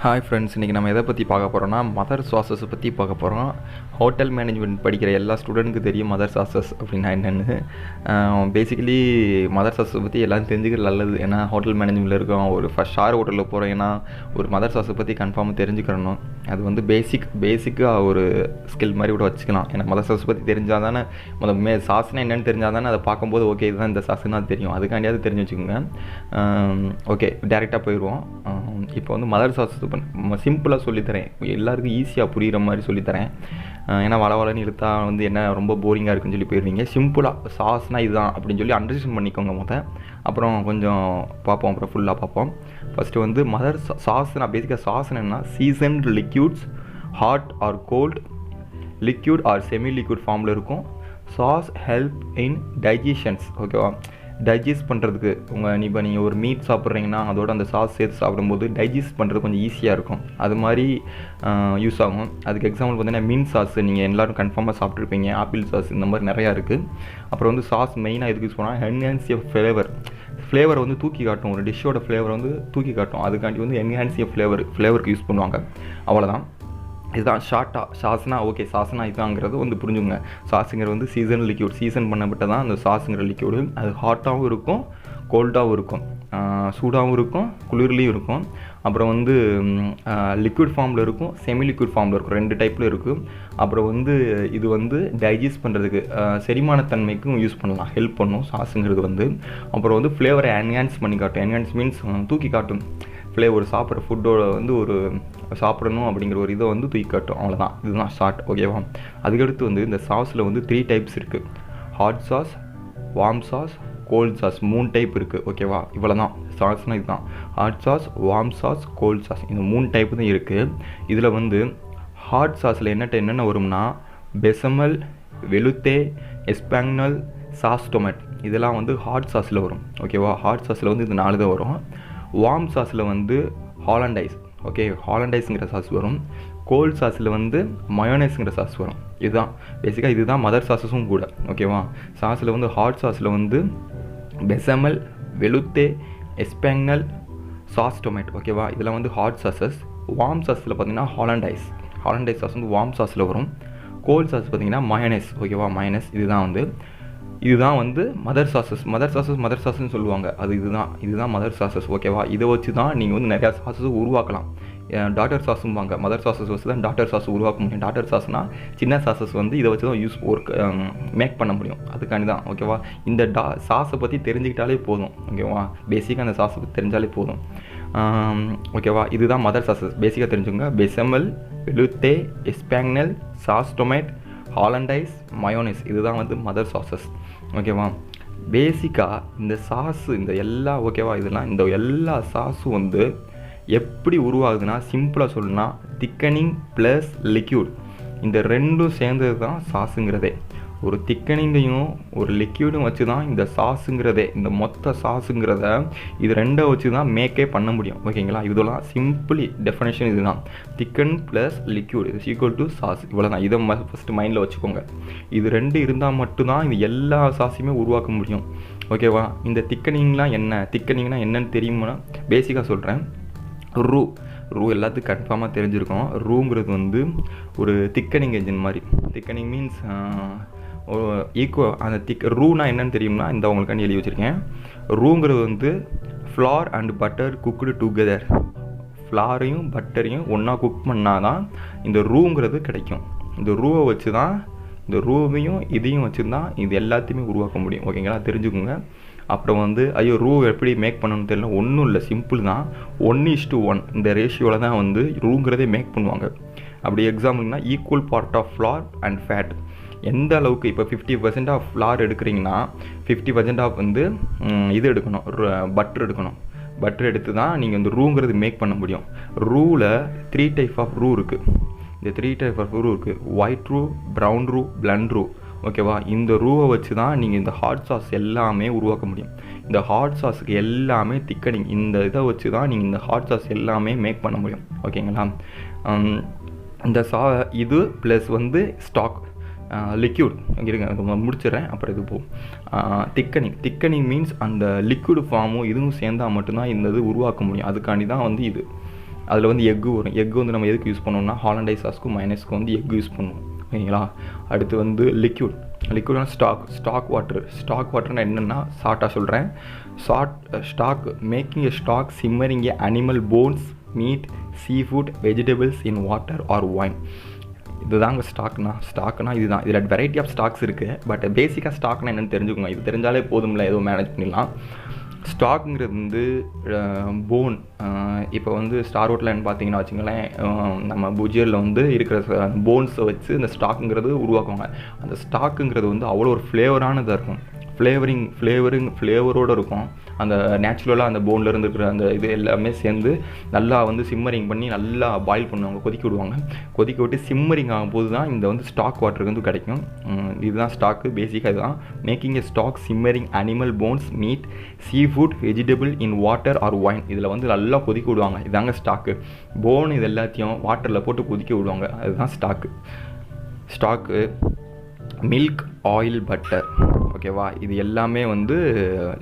Hi friends, இன்றைக்கி நம்ம எதை பற்றி பார்க்க போகிறோம்னா மதர் சாஸஸை பற்றி பார்க்க போகிறோம். ஹோட்டல் மேனேஜ்மெண்ட் படிக்கிற எல்லா ஸ்டூடெண்ட்டுக்கு தெரியும் மதர் சாஸஸ் அப்படின்னா என்னென்னு. பேசிக்கலி மதர் சாஸை பற்றி எல்லாம் தெரிஞ்சுக்கிறது நல்லது. ஏன்னா ஹோட்டல் மேனேஜ்மெண்ட்டில் இருக்கோம், ஒரு ஃபஸ்ட் ஷார் ஹோட்டலில் போகிறோம், ஒரு மதர் சாஸை பற்றி கன்ஃபார்மாக தெரிஞ்சுக்கிறணும். அது வந்து பேசிக்காக ஒரு ஸ்கில் மாதிரி கூட வச்சுக்கலாம். ஏன்னா மதர் சாஸை பற்றி தெரிஞ்சால் தானே சாஸ்னா என்னென்னு தெரிஞ்சால் தானே அதை பார்க்கும்போது ஓகே இதுதான் இந்த சாஸ்னா தெரியும். அதுக்காண்டியாவது தெரிஞ்சு வச்சுக்கோங்க. ஓகே, டேரெக்டாக போயிடுவோம். இப்போ வந்து மதர் சாஸ் சிம்பிளாக சொல்லித்தரேன், எல்லாருக்கும் ஈஸியாக புரிகிற மாதிரி சொல்லித்தரேன். ஏன்னா வளவலன்னு இழுத்தா வந்து என்ன ரொம்ப போரிங்காக இருக்குன்னு சொல்லி போயிடுவீங்க. சிம்பிளாக சாஸ்னால் இதுதான் அப்படின்னு சொல்லி அண்டர்ஸ்டாண்ட் பண்ணிக்கோங்க அப்புறம் கொஞ்சம் பார்ப்போம், அப்புறம் ஃபுல்லாக பார்ப்போம். ஃபஸ்ட்டு வந்து மதர் சாஸ்னா பேசிக்காக சாஸ்னா என்ன, seasoned liquids hot or cold, liquid or semi liquid ஃபார்மில் இருக்கும். Sauce help in digestions. ஓகேவா, டைஜஸ்ட் பண்ணுறதுக்கு இப்போ நீங்கள் ஒரு மீட் சாப்பிட்றீங்கன்னா அதோட அந்த சாஸ் சேர்த்து சாப்பிடும்போது டைஜஸ்ட் பண்ணுறது கொஞ்சம் ஈஸியாக இருக்கும். அது மாதிரி யூஸ் ஆகும். அதுக்கு எக்ஸாம்பிள் பார்த்தீங்கன்னா மீன் சாஸ் நீங்கள் எல்லோரும் கன்ஃபார்மாக சாப்பிட்ருப்பீங்க. ஆப்பிள் சாஸ் இந்த மாதிரி நிறையா இருக்குது. அப்புறம் வந்து சாஸ் மெயினாக எதுக்கு யூஸ் பண்ணால் என்ஹான்ஸ் எ ஃப்ளேவர் வந்து தூக்கி காட்டும். ஒரு டிஷ்ஷோட ஃப்ளேவர் வந்து தூக்கி காட்டும். அதுக்காண்டி வந்து என்ஹான்ஸ் எ ஃப்ளேவருக்கு யூஸ் பண்ணுவாங்க. அவ்வளோதான். இதுதான் ஷார்ட்டாக சாஸ்னா. ஓகே, சாஸ்னா இதுதாங்கிறது வந்து புரிஞ்சுங்க. சாஸுங்கிறது வந்து சீசன் லிக்யூட், சீசன் பண்ணப்பட்ட தான் அந்த சாஸுங்கிற லிக்யூடு. அது ஹாட்டாகவும் இருக்கும், கோல்டாகவும் இருக்கும், சூடாகவும் இருக்கும், குளிர்லேயும் இருக்கும். அப்புறம் வந்து லிக்விட் ஃபார்மில் இருக்கும், செமி லிக்விட் ஃபார்மில் இருக்கும், 2 டைப்பில் இருக்குது. அப்புறம் வந்து இது வந்து டைஜஸ்ட் பண்ணுறதுக்கு செரிமானத்தன்மைக்கும் யூஸ் பண்ணலாம், ஹெல்ப் பண்ணும் சாஸுங்கிறது வந்து. அப்புறம் வந்து ஃப்ளேவரை என்ஹான்ஸ் பண்ணி காட்டும். என்ஹான்ஸ் மீன்ஸ் தூக்கி காட்டும். ஃப்ளேவர் சாப்பிட்ற ஃபுட்டோட வந்து ஒரு சாப்பிடணும் அப்படிங்கிற ஒரு இதை வந்து தூக்கி காட்டும். அவ்வளோதான், இதுதான் ஷார்ட். ஓகேவா. அதுக்கடுத்து வந்து இந்த சாஸில் வந்து 3 டைப்ஸ் இருக்குது. Hot sauce, warm sauce, cold sauce, 3 type இருக்குது. ஓகேவா, இவ்வளோ தான் சாஸ்னால் இதுதான். Hot sauce, warm sauce, cold sauce, இந்த 3 டைப்பு தான் இருக்குது. இதில் வந்து ஹாட் சாஸில் என்னென்ன வரும்னா பெசமல், வெலுத்தே, எஸ்பாக்னல், சாஸ் டொமேட், இதெல்லாம் வந்து ஹாட் சாஸில் வரும். ஓகேவா, ஹாட் சாஸில் வந்து இது 4 தான் வரும். வார்ம் சாஸில் வந்து ஹாலண்டைஸ், ஓகே, ஹாலண்டைஸுங்கிற சாஸ் வரும். கோல்ட் சாஸில் வந்து மயோனைஸுங்கிற சாஸ் வரும். இதுதான் பேசிக்காக, இதுதான் மதர் சாஸஸும் கூட. ஓகேவா, சாஸில் வந்து ஹாட் சாஸில் வந்து பெசமல், வெலுத்தே, எஸ்பாக்னல், சாஸ் டொமேட். ஓகேவா, இதெல்லாம் வந்து ஹாட் சாஸஸ். வார்ம் சாஸில் பார்த்தீங்கன்னா ஹாலண்டைஸ் சாஸ் வந்து வார்ம் சாஸில் வரும். கோல்ட் சாஸ் பார்த்தீங்கன்னா மயோனைஸ். ஓகேவா, மயோனைஸ். இதுதான் வந்து மதர் சாஸஸ்ன்னு சொல்லுவாங்க. அது இதுதான் மதர் சாஸஸ். ஓகேவா, இதை வச்சு தான் நீங்கள் வந்து நிறையா சாஸஸ் உருவாக்கலாம். டாட்டர் சாஸும்பாங்க. மதர் சாஸஸ் வச்சு தான் டாட்டர் சாஸ் உருவாக்க முடியும். டாட்டர் சாஸ்னால் சின்ன சாஸஸ் வந்து இதை வச்சு தான் மேக் பண்ண முடியும். அதுக்காண்டி தான். ஓகேவா, இந்த சாஸை பற்றி தெரிஞ்சுக்கிட்டாலே போதும். ஓகேவா, பேசிக்காக அந்த சாஸை பற்றி தெரிஞ்சாலே போதும். ஓகேவா, இதுதான் மதர் சாஸஸ். பேசிக்காக தெரிஞ்சுங்க. பெசமல், வெலுத்தே, எஸ்பாக்னல், சாஸ் டொமேட், ஹாலண்டைஸ், மயோனைஸ், இதுதான் வந்து மதர் சாஸஸ். ஓகேவா, பேசிக்காக இந்த சாஸு இந்த எல்லா ஓகேவா இதெல்லாம் இந்த எல்லா சாஸும் வந்து எப்படி உருவாகுதுன்னா சிம்பிளாக சொல்லணும்னா திக்கனிங் ப்ளஸ் லிக்யூட், இந்த 2ம் சேர்ந்தது தான் சாஸுங்கிறதே. ஒரு திக்கனிங்கையும் ஒரு லிக்யூடும் வச்சு தான் இந்த சாஸுங்கிறதே, இந்த மொத்த சாஸுங்கிறத இது 2 வச்சு தான் மேக்கே பண்ண முடியும். ஓகேங்களா, இதெல்லாம் சிம்பிளி டெஃபினேஷன் இதுதான். Thicken plus liquid is equal to sauce. இவ்வளோ தான். இதை ஃபஸ்ட்டு மைண்டில் வச்சுக்கோங்க. இது 2 இருந்தால் மட்டும்தான் இது எல்லா சாஸையுமே உருவாக்க முடியும். ஓகேவா, இந்த திக்கனிங்லாம் என்னன்னு தெரியுமா? பேசிக்காக சொல்கிறேன். ரூ எல்லாத்துக்கும் கன்ஃபார்மாக தெரிஞ்சிருக்கோம். ரூங்கிறது வந்து ஒரு திக்கனிங் என்ஜின் மாதிரி. திக்கனிங் மீன்ஸ் அந்த ரூனா என்னன்னு தெரியும்னா இந்த உங்களுக்காண்டி எழுதி வச்சுருக்கேன். ரூங்கிறது வந்து flour and butter cooked together. ஃப்ளாரையும் பட்டரையும் ஒன்றா குக் பண்ணால் தான் இந்த ரூங்கிறது கிடைக்கும். இந்த ரூவை வச்சு தான், இந்த ரூவையும் இதையும் வச்சு தான் இது எல்லாத்தையுமே உருவாக்க முடியும். ஓகேங்களா, தெரிஞ்சுக்கோங்க. அப்புறம் வந்து ரூ எப்படி மேக் பண்ணணும்னு தெரியல, ஒன்றும் இல்லை, சிம்பிள் தான். 1:1 இந்த ரேஷியோவில் தான் வந்து ரூங்கிறதே மேக் பண்ணுவாங்க. அப்படி எக்ஸாம்பிள்னா equal part of flour and fat. எந்த அளவுக்கு இப்போ 50% ஆஃப் ஃப்ளார் எடுக்கிறீங்கன்னா 50% ஆஃப் வந்து இது எடுக்கணும், பட்டர் எடுக்கணும். பட்டர் எடுத்து தான் நீங்கள் இந்த ரூங்கிறது மேக் பண்ண முடியும். ரூவில் 3 டைப் ஆஃப் ரூ இருக்குது. இந்த 3 டைப் ஆஃப் ரூ இருக்குது. ஒயிட் ரூ, ப்ரௌன் ரூ, பிளண்ட் ரூ. ஓகேவா, இந்த ரூவை வச்சு தான் நீங்கள் இந்த ஹாட் சாஸ் எல்லாமே உருவாக்க முடியும். இந்த ஹாட் சாஸுக்கு எல்லாமே திக்கனிங், இந்த இதை வச்சு தான் நீங்கள் இந்த ஹாட் சாஸ் எல்லாமே மேக் பண்ண முடியும். ஓகேங்களா, இந்த இது ப்ளஸ் வந்து ஸ்டாக் லிக்யூட் இருங்க முடிச்சிடறேன், அப்புறம் இது போகும். திக்கனிங் மீன்ஸ் அந்த லிக்விட் ஃபார்மும் இதுவும் சேர்ந்தால் மட்டும்தான் இந்த இது உருவாக்க முடியும். அதுக்காண்டி தான் வந்து இது. அதில் வந்து எக்கு வரும். எக்கு வந்து நம்ம எதுக்கு யூஸ் பண்ணுவோம்னா ஹாலண்டைஸ் சாஸ்க்கும் மைனஸ்க்கு வந்து எக்கு யூஸ் பண்ணுவோம். ஓகேங்களா? அடுத்து வந்து லிக்யூடான ஸ்டாக் வாட்டர்னா என்னென்னா ஷார்ட்டாக சொல்கிறேன். Stock making a stock simmering a animal bones, meat, sea food, vegetables in water or wine. இதுதாங்க ஸ்டாக்னா இதுதான். இதில் வெரைட்டி ஆஃப் ஸ்டாக்ஸ் இருக்குது. பட் பேசிக்காக ஸ்டாக்னா என்னென்னு தெரிஞ்சுக்கோங்க. இது தெரிஞ்சாலே போதும்ல, ஏதோ மேனேஜ் பண்ணிடலாம். ஸ்டாக்குங்கிறது வந்து போன். இப்போ வந்து ஸ்டார் ஹோட்டல்னு பார்த்தீங்கன்னா வச்சுங்களேன், நம்ம புஜியரில் வந்து இருக்கிற போன்ஸை வச்சு இந்த ஸ்டாக்குங்கிறது உருவாக்குவாங்க. அந்த ஸ்டாக்குங்கிறது வந்து அவ்வளோ ஒரு ஃப்ளேவரானதாக இருக்கும். ஃப்ளேவரோடு இருக்கும். அந்த நேச்சுரலாக அந்த போன்லேருந்து இருக்கிற அந்த இது எல்லாமே சேர்ந்து நல்லா வந்து சிம்மரிங் பண்ணி நல்லா பாயில் பண்ணுவாங்க, கொதிக்க விட்டு சிம்மரிங் ஆகும்போது தான் இந்த வந்து ஸ்டாக் வாட்டருக்கு வந்து கிடைக்கும். இதுதான் ஸ்டாக்கு. பேசிக்காக இதுதான். Making a stock simmering animal bones, meat, sea food, vegetable in water or wine. இதில் வந்து நல்லா கொதிக்க விடுவாங்க. இதாங்க ஸ்டாக்கு. போன் இது எல்லாத்தையும் வாட்டரில் போட்டு கொதிக்க விடுவாங்க. அதுதான் ஸ்டாக்கு. Milk, oil, butter. ஓகேவா? இது எல்லாமே வந்து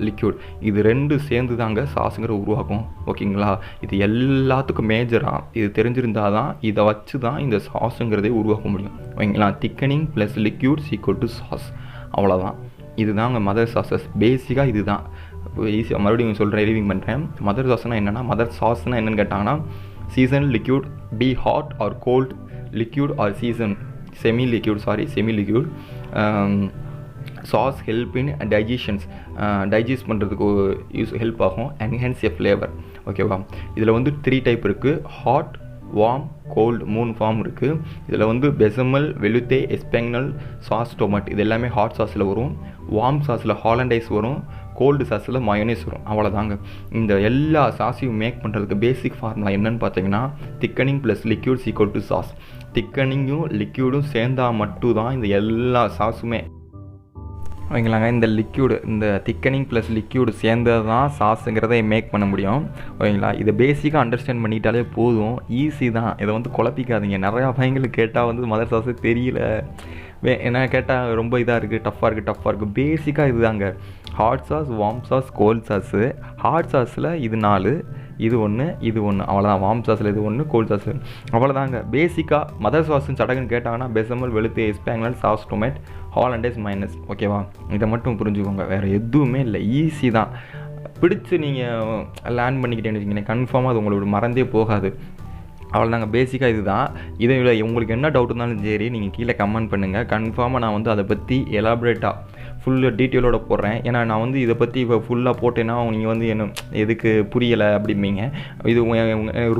லிக்யூட். இது ரெண்டு சேர்ந்து தாங்க சாஸுங்கிற உருவாக்கும். ஓகேங்களா? இது எல்லாத்துக்கும் மேஜராக இது தெரிஞ்சிருந்தால் தான் இதை வச்சு தான் இந்த சாஸுங்கிறதே உருவாக்க முடியும். ஓகேங்களா? Thickening plus liquid equal to sauce. அவ்வளோதான். இதுதாங்க மதர் சாஸஸ். பேசிக்காக இதுதான். ஈஸியாக மறுபடியும் சொல்கிறேன், ரிவிங் பண்ணுறேன். மதர் சாஸ்னால் என்னென்னா, மதர் சாஸ்னால் என்னென்னு கேட்டாங்கன்னா, season liquid, be hot or cold, liquid or season semi liquid. Sauce help in digest பண்ணுறதுக்கு ஹெல்ப் ஆகும். Enhance a flavour. ஓகேவா? இதில் வந்து 3 டைப் இருக்குது. ஹாட், வார்ம், கோல்டு 3 ஃபார்ம் இருக்குது. இதில் வந்து பெசமல், வெலுத்தே, எஸ்பாக்னல், சாஸ், டொமட் இது எல்லாமே ஹாட் சாஸில் வரும். வார்ம் சாஸில் ஹாலண்டைஸ் வரும். கோல்டு சாஸில் மயோனைஸ் வரும். அவ்வளோதாங்க. இந்த எல்லா சாஸையும் மேக் பண்ணுறதுக்கு பேசிக் ஃபார்முலா என்னென்னு பார்த்தீங்கன்னா, thickening plus liquid equal to sauce. திக்கனிங்கும் லிக்யூடும் சேர்ந்தால் மட்டும் தான் இந்த எல்லா சாஸுமே. ஓகேங்களாங்க? இந்த திக்கனிங் ப்ளஸ் லிக்யூடு சேர்ந்தது தான் சாஸுங்கிறத மேக் பண்ண முடியும். ஓகேங்களா? இதை பேசிக்காக அண்டர்ஸ்டாண்ட் பண்ணிட்டாலே போதும். ஈஸி தான். இதை வந்து குழப்பிக்காதீங்க. நிறையா பையங்களுக்கு கேட்டால் வந்து மதர் சாஸு தெரியல, என்ன கேட்டால் ரொம்ப இதாக இருக்குது, டஃப்பாக இருக்குது. பேசிக்காக இதுதாங்க. Hot sauce, warm sauce, cold sauce. Hot சாஸில் இது 4, இது ஒன்று, அவ்வளோதான். வார்ம் சாஸில் இது 1, கோல்ட் சாஸு அவ்வளோதாங்க. பேசிக்காக மதர் சாஸுன்னு சடங்குன்னு கேட்டாங்கன்னா பெசமல், வெலுத்தே, எஸ்பாக்னல், சாஸ், டொமேட், ஹாலண்டைஸ், மைனஸ். ஓகேவா? இதை மட்டும் புரிஞ்சுக்கோங்க. வேறு எதுவுமே இல்லை. ஈஸி தான். பிடிச்சி நீங்கள் லேர்ன் பண்ணிக்கிட்டேன்னு வச்சுக்கிங்க, கன்ஃபார்மாக அது உங்களுக்கு மறந்தே போகாது. அவ்வளோதாங்க. பேசிக்காக இதுதான். இதில் உங்களுக்கு என்ன டவுட் இருந்தாலும் சரி, நீங்கள் கீழே கமெண்ட் பண்ணுங்கள். கன்ஃபார்மாக நான் வந்து அதை பற்றி எலாபரேட்டாக ஃபுல்லு டீட்டெயிலோட போடுறேன். ஏன்னா நான் வந்து இதை பற்றி இப்போ ஃபுல்லாக போட்டேன்னா நீங்கள் வந்து என்ன எதுக்கு புரியலை அப்படிம்பீங்க. இது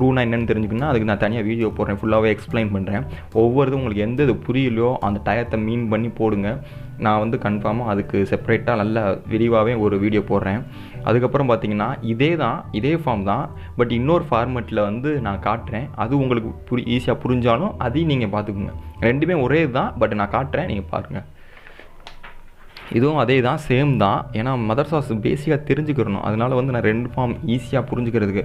ரூனா என்னென்னு தெரிஞ்சுக்கணுன்னா அதுக்கு நான் தனியாக வீடியோ போடுறேன், ஃபுல்லாகவே எக்ஸ்பிளைன் பண்ணுறேன். ஒவ்வொருதும் உங்களுக்கு எந்த இது புரியலையோ அந்த டயத்தை மீன் பண்ணி போடுங்க. நான் வந்து கன்ஃபார்மாக அதுக்கு செப்பரேட்டாக நல்லா விரிவாகவே ஒரு வீடியோ போடுறேன். அதுக்கப்புறம் பார்த்தீங்கன்னா இதே ஃபார்ம் தான், பட் இன்னொரு ஃபார்மெட்டில் வந்து நான் காட்டுறேன். அது உங்களுக்கு ஈஸியாக புரிஞ்சாலும் அதையும் நீங்கள் பார்த்துக்குங்க. ரெண்டுமே ஒரே தான், பட் நான் காட்டுறேன், நீங்கள் பாருங்கள். இதுவும் அதே தான், சேம் தான். ஏன்னா மதர் சாஸ் பேசிக்காக தெரிஞ்சுக்கிறணும். அதனால் வந்து நான் 2 ஃபார்ம் ஈஸியாக புரிஞ்சுக்கிறதுக்கு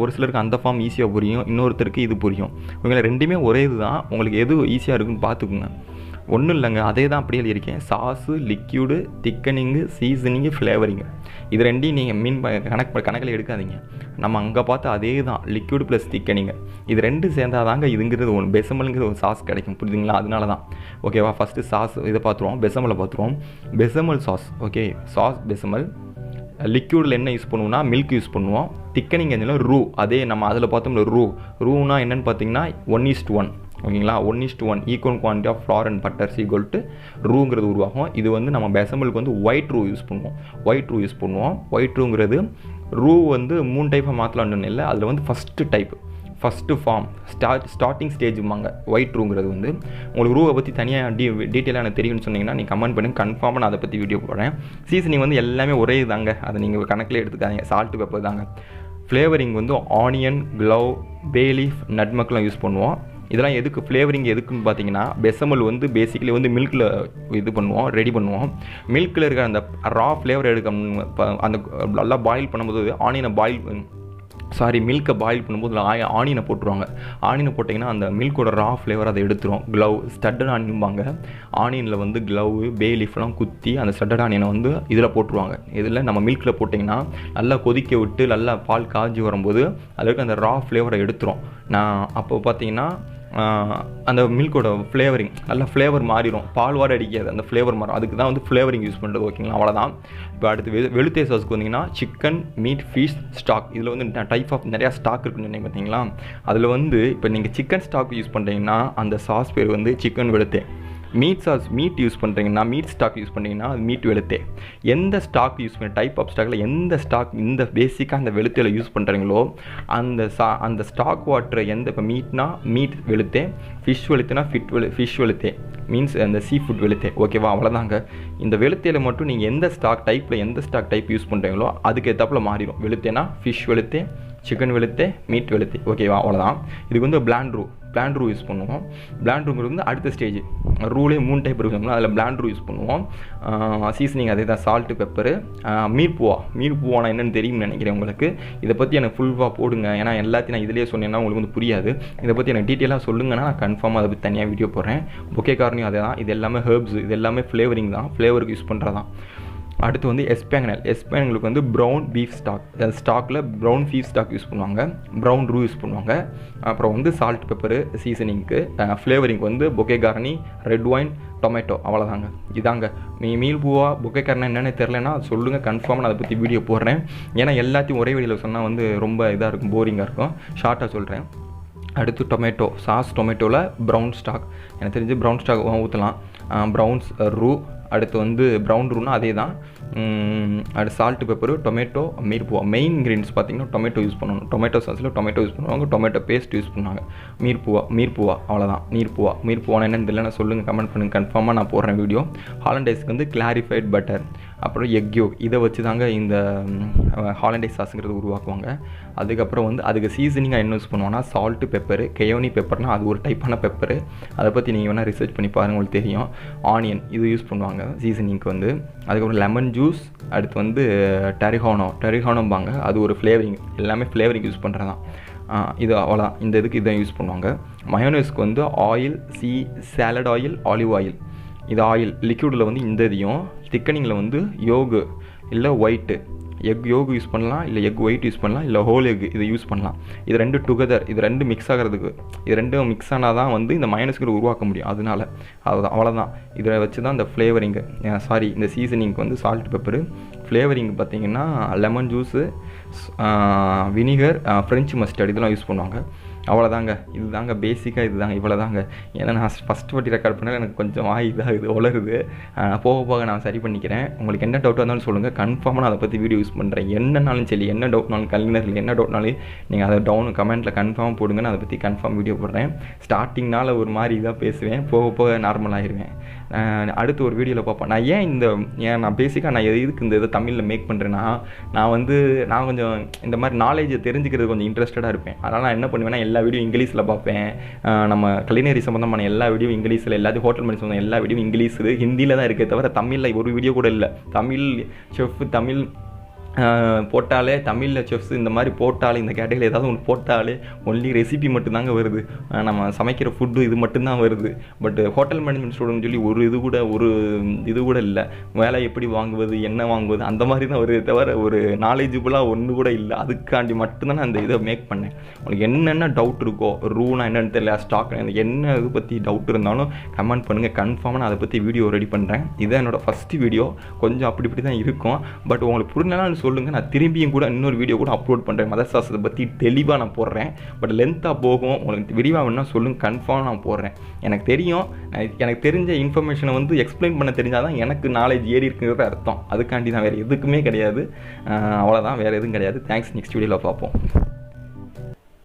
ஒரு சிலருக்கு அந்த ஃபார்ம் ஈஸியாக புரியும், இன்னொருத்தருக்கு இது புரியும். உங்களை ரெண்டுமே ஒரே இது தான். உங்களுக்கு எது ஈஸியாக இருக்குன்னு பார்த்துக்குங்க. ஒன்றும் இல்லைங்க, அதே தான் அப்படியே எழுதியிருக்கேன். Sauce, liquid, thickening, seasoning, flavouring. இது ரெண்டையும் நீங்கள் கணக்கில் எடுக்காதீங்க. நம்ம அங்கே பார்த்து அதே தான், லிக்யூடு ப்ளஸ் திக்கனிங்கு. இது 2 சேர்ந்தால் தாங்க இதுங்கிறது ஒன்று பெசமலுங்கிறது ஒரு சாஸ் கிடைக்கும். புரியுதுங்களா? அதனால தான். ஓகேவா? ஃபஸ்ட்டு சாஸ் இதை பார்த்துருவோம், பெசமலை பார்த்துருவோம். Bechamel sauce. Okay, sauce bechamel. லிக்யூடில் என்ன யூஸ் பண்ணுவோம்னா மில்க் யூஸ் பண்ணுவோம். திக்கனிங் எஞ்சில் ரூ. அதே நம்ம அதில் பார்த்தோம்ல ரூனா என்னென்னு பார்த்தீங்கன்னா 1:1. ஓகேங்களா? 1:1 equal quantity of flour and butter equal to ரூங்கிறது உருவாகும். இது வந்து நம்ம பெசமலுக்கு வந்து ஒயிட் ரூ யூஸ் பண்ணுவோம். ஒயிட் ரூங்கிறது ரூ வந்து 3 டைப்பாக மாற்றலான்னு இல்லை. அதில் வந்து ஃபஸ்ட்டு ஃபார்ம் ஸ்டார்டிங் ஸ்டேஜுமாங்க ஒயிட் ரூங்கிறது வந்து. உங்களுக்கு ரூவை பற்றி தனியாக டீட்டெயிலாக எனக்கு தெரியும்னு சொன்னீங்கன்னா நீங்கள் கமெண்ட் பண்ணுங்கள். கன்ஃபார்மாக நான் அதை பற்றி வீடியோ போடுறேன். சீசனிங் வந்து எல்லாமே ஒரே தாங்க, அதை நீங்கள் கணக்கில் எடுத்துக்காதீங்க. சால்ட்டு பெப்பர் தாங்க. ஃப்ளேவரிங் வந்து ஆனியன், க்ளவ், பே லீஃப், நட்மக்லாம் யூஸ் பண்ணுவோம். இதெல்லாம் எதுக்கு ஃப்ளேவரிங் எதுக்குன்னு பார்த்தீங்கன்னா, பெசமல் வந்து பேசிக்கலி வந்து மில்கில் ரெடி பண்ணுவோம். மில்கில் இருக்கிற அந்த ரா ஃப்ளேவர் அந்த நல்லா பாயில் பண்ணும்போது சாரி மில்கை பாயில் பண்ணும்போது ஆனியனை போட்டுருவாங்க. ஆனியனை போட்டிங்கன்னா அந்த மில்கோட ரா ஃப்ளேவர் அதை எடுத்துரும். Glove studded ஆனியன்பாங்க. ஆனியனில் வந்து க்ளவு பே லீஃப்லாம் குத்தி அந்த ஸ்டட்டட் ஆனியனை வந்து இதில் போட்டுருவாங்க. இதில் நம்ம மில்கில் போட்டிங்கன்னா நல்லா கொதிக்க விட்டு நல்லா பால் காய்ச்சி வரும்போது அதுக்கு அந்த ரா ஃப்ளேவரை எடுத்துரும். நான் அப்போ பார்த்தீங்கன்னா அந்த மில்கோட ஃப்ளேவரிங் நல்ல ஃப்ளேவர் மாறிடும். பால் வாட அடிக்காது, அந்த ஃப்ளேவர் மாறும். அதுக்கு தான் வந்து ஃப்ளேவரிங் யூஸ் பண்ணுறது. ஓகேங்களா, அவ்வளோதான். இப்போ அடுத்து வெளுத்தே சாஸ்க்கு வந்தீங்கன்னா சிக்கன், மீட், ஃபிஷ் ஸ்டாக். இதில் வந்து டைப் ஆஃப் நிறையா ஸ்டாக் இருக்குன்னு சொன்னீங்க பார்த்தீங்களா. அதில் வந்து இப்போ நீங்கள் சிக்கன் ஸ்டாக் யூஸ் பண்ணுறீங்கன்னா அந்த சாஸ் பேர் வந்து சிக்கன் வெளுத்தே. மீட் யூஸ் பண்ணுறீங்கன்னா மீட் ஸ்டாக் யூஸ் பண்ணிங்கன்னா அது மீட் வெளுத்தே. எந்த ஸ்டாக் யூஸ் பண்ணி டைப் ஆஃப் ஸ்டாக்கில் எந்த ஸ்டாக் இந்த பேசிக்காக அந்த வெளுத்தையில் யூஸ் பண்ணுறீங்களோ அந்த ஸ்டாக் வாட்டர் எந்த இப்போ மீட்னா மீட் வெளுத்தே, ஃபிஷ் வெளுத்தேனா ஃபிஷ் வெளுத்தே மீன்ஸ் அந்த சீ ஃபுட் வெளுத்தே. ஓகேவா, அவ்வளோதாங்க. இந்த வெளுத்தையில் மட்டும் நீங்கள் எந்த ஸ்டாக் டைப் யூஸ் பண்ணுறீங்களோ அதுக்கு ஏற்றாப்புல மாறிடும். வெளுத்தேனா ஃபிஷ் வெளுத்தே, சிக்கன் வெளுத்தே, மீட் வெளுத்தே. ஓகேவா, அவ்வளோதான். இதுக்கு வந்து பிளாண்ட் ரூ யூஸ் பண்ணுவோம். பிளாண்ட் ரூங்கிறது வந்து அடுத்த ஸ்டேஜ். ரூலே 3 டைப் இருக்குங்களா, அதில் பிளாண்ட் ரூ யூஸ் பண்ணுவோம். சீசனிங் அதே தான், சால்ட்டு, பெப்பரு. மீர்பூவானா என்னென்னு தெரியும்னு நினைக்கிறேன் உங்களுக்கு. இதை பற்றி எனக்கு ஃபுல்லாக போடுங்க, ஏன்னா எல்லாத்தையும் நான் இதிலேயே சொன்னேன்னா உங்களுக்கு வந்து புரியாது. இதை பற்றி எனக்கு டீட்டெயிலாக சொல்லுங்கன்னா நான் கன்ஃபார்மாக அதை பற்றி தனியாக வீடியோ போடுறேன். பொக்கே கார்னியும் அதே தான். இது எல்லாமே ஹெர்ப்ஸ், இது எல்லாமே ஃப்ளேவரிங் தான், ஃப்ளேவருக்கு யூஸ் பண்ணுறதான். அடுத்து வந்து எஸ்பேங்கலுக்கு வந்து ப்ரௌன் பீஃப் ஸ்டாக்கில் ப்ரௌன் பீஃப் ஸ்டாக் யூஸ் பண்ணுவாங்க, ப்ரௌன் ரூ யூஸ் பண்ணுவாங்க. அப்புறம் வந்து சால்ட், பெப்பரு சீசனிங்க்கு. ஃப்ளேவரிங்க்கு வந்து bouquet Carney, red wine, tomato. அவ்வளோதாங்க. இதாங்க மீல் பூவா பொக்கே கார்னா என்னென்னு தெரிலனா சொல்லுங்கள், கன்ஃபார்மாக நான் அதை பற்றி வீடியோ போடுறேன். ஏன்னா எல்லாத்தையும் ஒரே வீடியோவில் சொன்னால் வந்து ரொம்ப இதாக இருக்கும், போரிங்காக இருக்கும். ஷார்ட்டாக சொல்கிறேன். அடுத்து டொமேட்டோவில் ப்ரௌன் ஸ்டாக். எனக்கு தெரிஞ்சு ப்ரௌன் ஸ்டாக் ஊற்றலாம். ப்ரௌன்ஸ் ரூ. அடுத்து வந்து ப்ரௌன் ரூனா அதே தான். அடுத்து salt, pepper, tomato, mirepoix. Main ingredients பார்த்தீங்கன்னா டொமேட்டோ யூஸ் பண்ணணும். டொமேட்டோ சாஸில் டொமேட்டோ யூஸ் பண்ணுவாங்க, டொமேட்டோ பேஸ்ட் யூஸ் பண்ணுவாங்க. மீர்பூவா அவ்வளோதான். மீர்பூவானா என்னென்னு தெரியல, நான் சொல்லுங்கள், கமெண்ட் பண்ணுங்கள், கன்ஃபார்மாக நான் போடுறேன் வீடியோ. ஹாலண்டைஸ்க்கு வந்து கிளாரிஃபைட் பட்டர், அப்புறம் எக் யோக். இதை வச்சு தாங்க இந்த ஹாலண்டைஸ் சாஸுங்கிறது உருவாக்குவாங்க. அதுக்கப்புறம் வந்து அதுக்கு சீசனிங்காக என்ன யூஸ் பண்ணுவாங்கன்னா சால்ட்டு, பெப்பரு. கெயோனி பெப்பர்னால் அது ஒரு டைப்பான பெப்பரு, அதை பற்றி நீங்கள் வேணால் ரிசர்ச் பண்ணி பாருங்கள், உங்களுக்கு தெரியும். ஆனியன் இது யூஸ் பண்ணுவாங்க சீசனிங்க்கு வந்து. அதுக்கப்புறம் லெமன் ஜூஸ். அடுத்து வந்து டெரிஹானோம்பாங்க, அது ஒரு ஃப்ளேவரிங். எல்லாமே ஃப்ளேவரிங் யூஸ் பண்ணுறதான். இது அவ்வளோதான். இந்த இதுக்கு இதை யூஸ் பண்ணுவாங்க. மயோனைஸ்க்கு வந்து oil, salad oil, olive oil. இது ஆயில். லிக்விடில் வந்து இந்த இதையும், திக்கனிங்கில் வந்து யோகு இல்லை ஒயிட்டு. எக் யோகு யூஸ் பண்ணலாம், இல்லை எக் ஒயிட் யூஸ் பண்ணலாம், இல்லை ஹோல் எக் இதை யூஸ் பண்ணலாம். இது ரெண்டு டுகெதர், இது ரெண்டு மிக்ஸ் ஆகிறதுக்கு, இது ரெண்டும் மிக்ஸ் ஆனால் தான் வந்து இந்த மயோனைஸ்க்கு உருவாக்க முடியும். அதுதான் அவ்வளோதான். இதை வச்சு தான் இந்த ஃப்ளேவரிங்கு, இந்த சீசனிங்க்கு வந்து சால்ட், பெப்பரு. ஃப்ளேவரிங் பார்த்திங்கன்னா lemon juice, vinegar, French mustard இதெல்லாம் யூஸ் பண்ணுவாங்க. அவ்வளோதாங்க. இதுதாங்க பேசிக்காக, இதுதாங்க, இவ்வளோதாங்க. ஏன்னா நான் ஃபஸ்ட் வாட்டி ரெக்கார்ட் பண்ணால் எனக்கு கொஞ்சம் இதாகுது, உலருது. போக நான் சரி பண்ணிக்கிறேன். உங்களுக்கு என்ன டவுட்டாக இருந்தாலும் சொல்லுங்கள், கன்ஃபார்மாக நான் அதை பற்றி வீடியோ யூஸ் பண்ணுறேன். என்னன்னாலும் சரி, என்ன டவுட்னாலும், கலைஞர்கள் என்ன டவுட்னாலும் நீங்கள் அதை கமெண்ட்டில் கன்ஃபார்ம் போடுங்க, நான் அதை பற்றி கன்ஃபார்ம் வீடியோ போடுறேன். ஸ்டார்டிங்னால் ஒரு மாதிரி இதாக பேசுவேன், போக நார்மலாகிடுவேன். அடுத்து ஒரு வீடியோவில் பார்ப்பேன். நான் பேசிக்காக நான் எதுக்கு இந்த இதை தமிழில் மேக் பண்ணுறேன்னா, நான் கொஞ்சம் இந்த மாதிரி நாலேஜை தெரிஞ்சுக்கிறது கொஞ்சம் இன்ட்ரெஸ்டடாக இருப்பேன். அதனால் நான் என்ன பண்ணுவேன்னா எல்லா வீடியோ இங்கிலீஷில் பார்ப்பேன். நம்ம கலினரி சம்மந்தமான எல்லா வீடியோ இங்கிலீஷில், எல்லாத்தையும் ஹோட்டல் மேனேஜ் சம்மந்தம் எல்லா வீடியோ இங்கிலீஷ், ஹிந்தியில் தான் இருக்கே தவிர தமிழில் ஒரு வீடியோ கூட இல்லை. தமிழ் செஃப், தமிழ் போட்டாலே, தமிழில் செஃப்ஸ் இந்த மாதிரி போட்டாலே, இந்த கேட்டகரியில் ஏதாவது ஒன்று போட்டாலே ஒன்லி ரெசிபி மட்டும்தாங்க வருது. நம்ம சமைக்கிற ஃபுட்டு இது மட்டும்தான் வருது. பட் ஹோட்டல் மேனேஜ்மெண்ட் ஸ்டூடெண்ட் சொல்லி ஒரு இது கூட இல்லை. வேலை எப்படி வாங்குவது, என்ன வாங்குவது, அந்த மாதிரி தான் வருது தவிர ஒரு நாலேஜபிளாக ஒன்று கூட இல்லை. அதுக்காண்டி மட்டும்தான் நான் அந்த இதை மேக் பண்ணேன். உங்களுக்கு என்னென்ன டவுட் இருக்கோ, ரூனா என்னென்னு தெரியல, ஸ்டாக் என்ன இது பற்றி டவுட் இருந்தாலும் கமெண்ட் பண்ணுங்கள், கன்ஃபார்மாக நான் அதை பற்றி வீடியோ ரெடி பண்ணுறேன். இதுதான் என்னோடய ஃபஸ்ட்டு வீடியோ. கொஞ்சம் அப்படி தான் இருக்கும். பட் உங்களுக்கு புரிஞ்சாலும் சொல்லுங்கள், நான் திரும்பியும் கூட இன்னொரு வீடியோ கூட அப்லோட் பண்ணுறேன். மதர் சாஸை பற்றி தெளிவாக நான் போடுறேன். பட் லென்த்தாக போகும், உங்களுக்கு விரிவாக வேணால் சொல்லுங்கள், கன்ஃபார்ம் நான் போடுறேன். எனக்கு தெரியும், எனக்கு தெரிஞ்ச இன்ஃபர்மேஷனை வந்து எக்ஸ்பிளைன் பண்ண தெரிஞ்சால் தான் எனக்கு நாலேஜ் ஏறி இருக்குங்கிறது அர்த்தம். அதுக்காண்டி தான், வேறு எதுக்குமே கிடையாது. அவ்வளோதான், வேறு எதுவும் கிடையாது. தேங்க்ஸ். நெக்ஸ்ட் வீடியோவில் பார்ப்போம்.